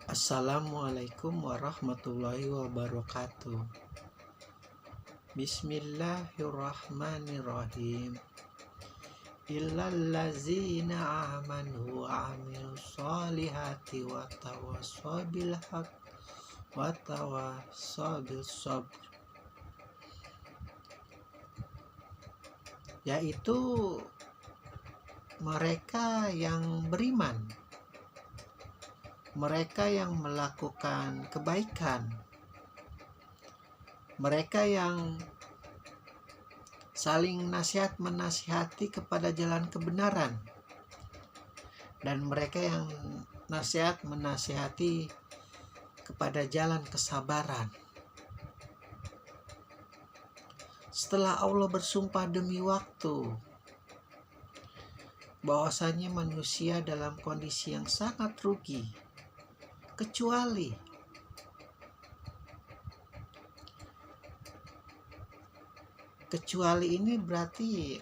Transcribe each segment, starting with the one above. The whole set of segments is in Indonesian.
Assalamualaikum warahmatullahi wabarakatuh. Bismillahirrahmanirrahim. Illallazina amanu wa amilus solihati wa tawassaw bil haq wa tawassaw bis sabr. Yaitu mereka yang beriman, mereka yang melakukan kebaikan, mereka yang saling nasihat menasihati kepada jalan kebenaran, dan mereka yang nasihat menasihati kepada jalan kesabaran. Setelah Allah bersumpah demi waktu bahwasanya manusia dalam kondisi yang sangat rugi, kecuali ini berarti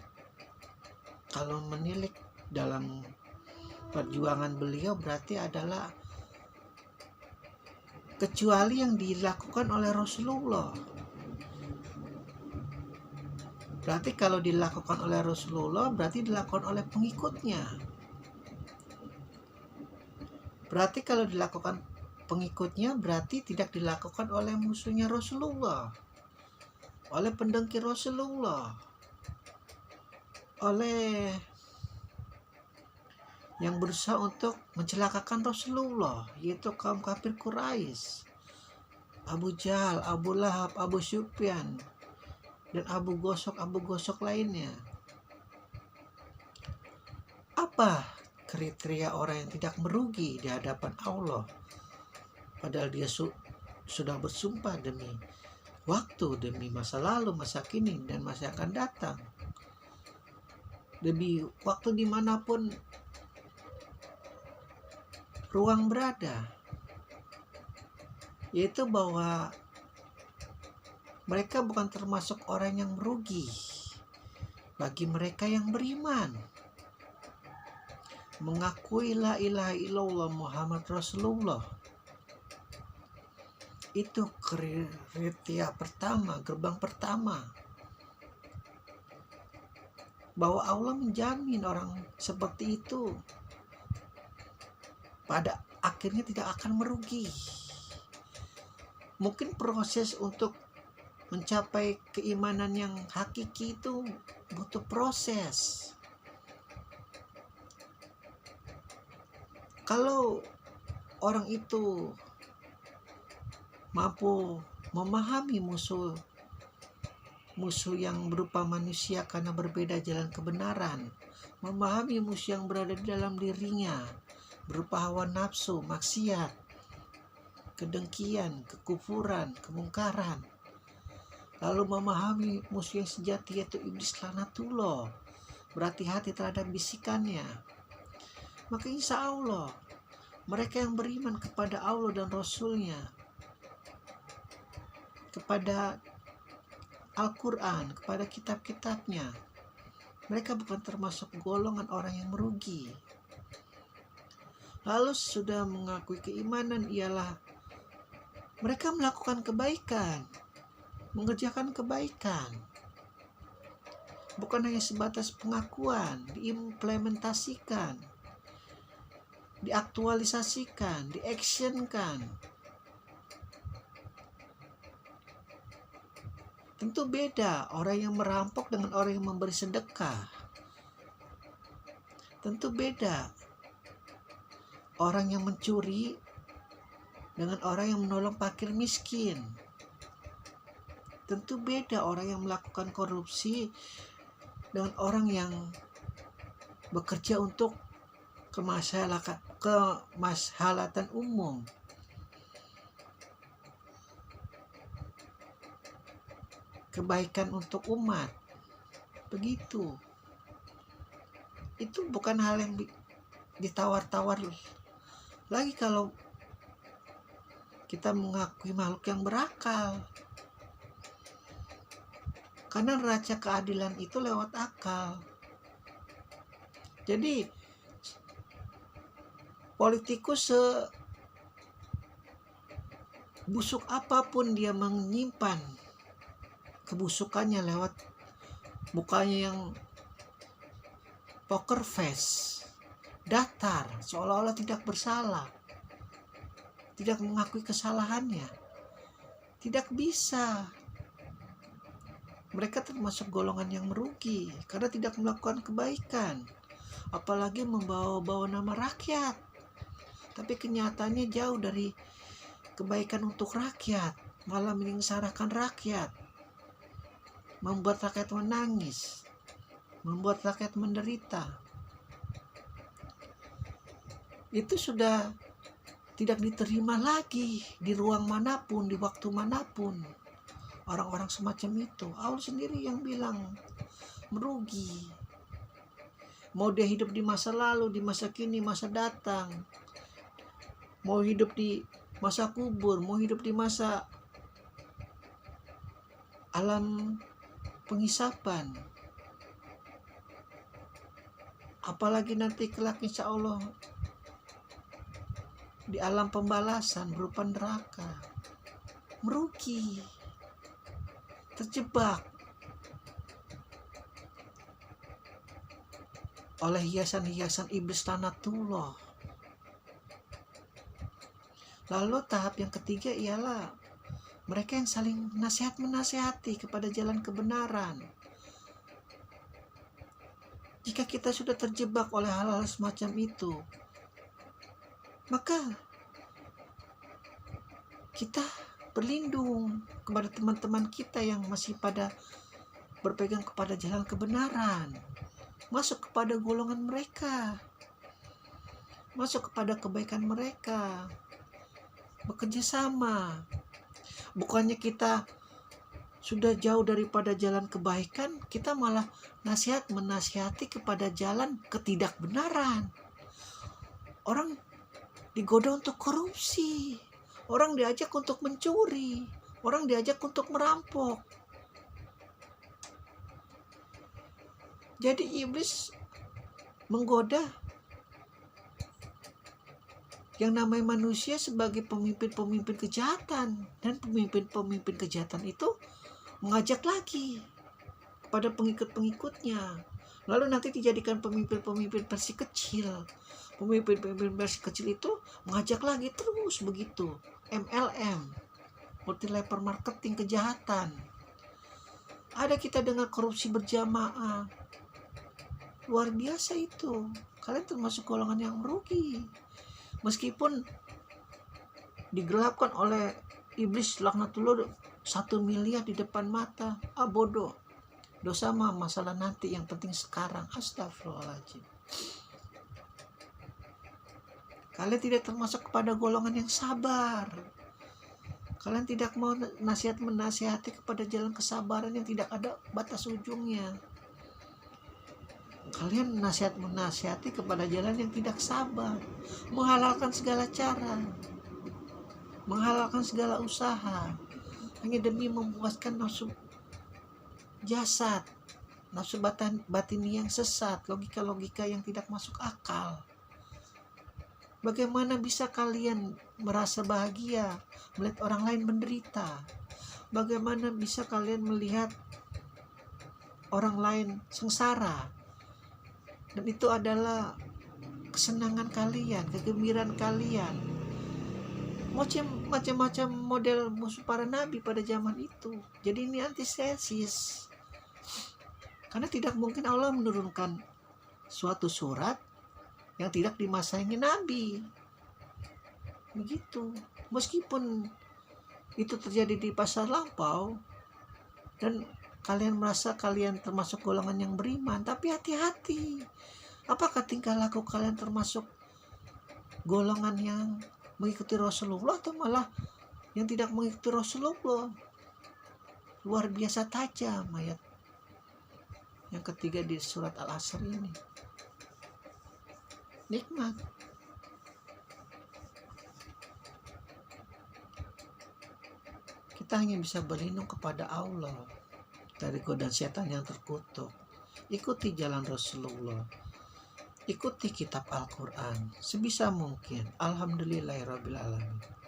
kalau menilik dalam perjuangan beliau berarti adalah kecuali yang dilakukan oleh Rasulullah. Berarti kalau dilakukan oleh Rasulullah berarti dilakukan oleh pengikutnya. Berarti kalau dilakukan pengikutnya berarti tidak dilakukan oleh musuhnya Rasulullah, oleh pendengki Rasulullah, oleh yang berusaha untuk mencelakakan Rasulullah, yaitu kaum kafir Quraisy, Abu Jahal, Abu Lahab, Abu Sufyan, dan Abu Gosok lainnya. Apa kriteria orang yang tidak merugi di hadapan Allah padahal dia sudah bersumpah demi waktu, demi masa lalu, masa kini, dan masa akan datang, demi waktu dimanapun ruang berada, yaitu bahwa mereka bukan termasuk orang yang merugi. Bagi mereka yang beriman, mengakui la ilaha illallah Muhammad Rasulullah, itu kriteria pertama, gerbang pertama, bahwa Allah menjamin orang seperti itu pada akhirnya tidak akan merugi. Mungkin proses untuk mencapai keimanan yang hakiki itu butuh proses. Kalau orang itu mampu memahami musuh yang berupa manusia karena berbeda jalan kebenaran, memahami musuh yang berada di dalam dirinya berupa hawa nafsu, maksiat, kedengkian, kekufuran, kemungkaran, lalu memahami musuh yang sejati yaitu iblis laknatullah, berhati-hati terhadap bisikannya, maka insya Allah mereka yang beriman kepada Allah dan Rasulnya, kepada Al-Quran, kepada kitab-kitabnya, mereka bukan termasuk golongan orang yang merugi. Lalu sudah mengakui keimanan ialah mereka melakukan kebaikan, mengerjakan kebaikan, bukan hanya sebatas pengakuan, diimplementasikan, diaktualisasikan, diactionkan. Tentu beda orang yang merampok dengan orang yang memberi sedekah. Tentu beda orang yang mencuri dengan orang yang menolong fakir miskin. Tentu beda orang yang melakukan korupsi dengan orang yang bekerja untuk kemaslahatan umum. Kebaikan untuk umat. Begitu. Itu bukan hal yang ditawar-tawar. Lagi kalau kita mengakui makhluk yang berakal. Karena neraca keadilan itu lewat akal. Jadi politikus busuk apapun dia menyimpan kebusukannya lewat mukanya yang poker face, datar, seolah-olah tidak bersalah, tidak mengakui kesalahannya. Tidak bisa. Mereka termasuk golongan yang merugi karena tidak melakukan kebaikan, apalagi membawa-bawa nama rakyat. Tapi kenyataannya jauh dari kebaikan untuk rakyat, malah menyengsarakan rakyat, membuat rakyat menangis, membuat rakyat menderita. Itu sudah tidak diterima lagi di ruang manapun, di waktu manapun. Orang-orang semacam itu, Allah sendiri yang bilang merugi. Mau dia hidup di masa lalu, di masa kini, masa datang, mau hidup di masa kubur, mau hidup di masa alam penghisapan, apalagi nanti kelak insya Allah di alam pembalasan berupa neraka, merugi, terjebak oleh hiasan-hiasan iblis lanatullah. Lalu tahap yang ketiga ialah mereka yang saling menasihati kepada jalan kebenaran. Jika kita sudah terjebak oleh hal-hal semacam itu, maka kita berlindung kepada teman-teman kita yang masih pada berpegang kepada jalan kebenaran, masuk kepada golongan mereka, masuk kepada kebaikan mereka, bekerja sama. Bukannya kita sudah jauh daripada jalan kebaikan, kita malah menasihati kepada jalan ketidakbenaran. Orang digoda untuk korupsi, orang diajak untuk mencuri, orang diajak untuk merampok. Jadi iblis menggoda yang namanya manusia sebagai pemimpin-pemimpin kejahatan, dan pemimpin-pemimpin kejahatan itu mengajak lagi kepada pengikut-pengikutnya, lalu nanti dijadikan pemimpin-pemimpin versi kecil. Pemimpin-pemimpin versi kecil itu mengajak lagi terus begitu. MLM, multi level marketing kejahatan. Ada kita dengar korupsi berjamaah, luar biasa itu. Kalian termasuk golongan yang merugi, meskipun digelapkan oleh iblis laknatullah 1 miliar di depan mata. Bodoh, dosa mah masalah nanti, yang penting sekarang. Astagfirullahaladzim. Kalian tidak termasuk kepada golongan yang sabar. Kalian tidak mau menasihati kepada jalan kesabaran yang tidak ada batas ujungnya. Kalian menasihati kepada jalan yang tidak sabar, menghalalkan segala cara, menghalalkan segala usaha, hanya demi memuaskan nafsu jasad, nafsu batin yang sesat, logika-logika yang tidak masuk akal. Bagaimana bisa kalian merasa bahagia melihat orang lain menderita? Bagaimana bisa kalian melihat orang lain sengsara? Dan itu adalah kesenangan kalian, kegembiraan kalian. Macam-macam model musuh para nabi pada zaman itu. Jadi ini antitesis. Karena tidak mungkin Allah menurunkan suatu surat yang tidak dimasangi nabi. Begitu. Meskipun itu terjadi di masa lampau dan kalian merasa kalian termasuk golongan yang beriman, tapi hati-hati. Apakah tingkah laku kalian termasuk golongan yang mengikuti Rasulullah atau malah yang tidak mengikuti Rasulullah? Luar biasa tajam ayat yang ketiga di surat Al-Asr ini. Nikmat. Kita hanya bisa berlindung kepada Allah dari godaan setan yang terkutuk. Ikuti jalan Rasulullah, ikuti kitab Al-Quran sebisa mungkin. Alhamdulillahirrabbilalamin.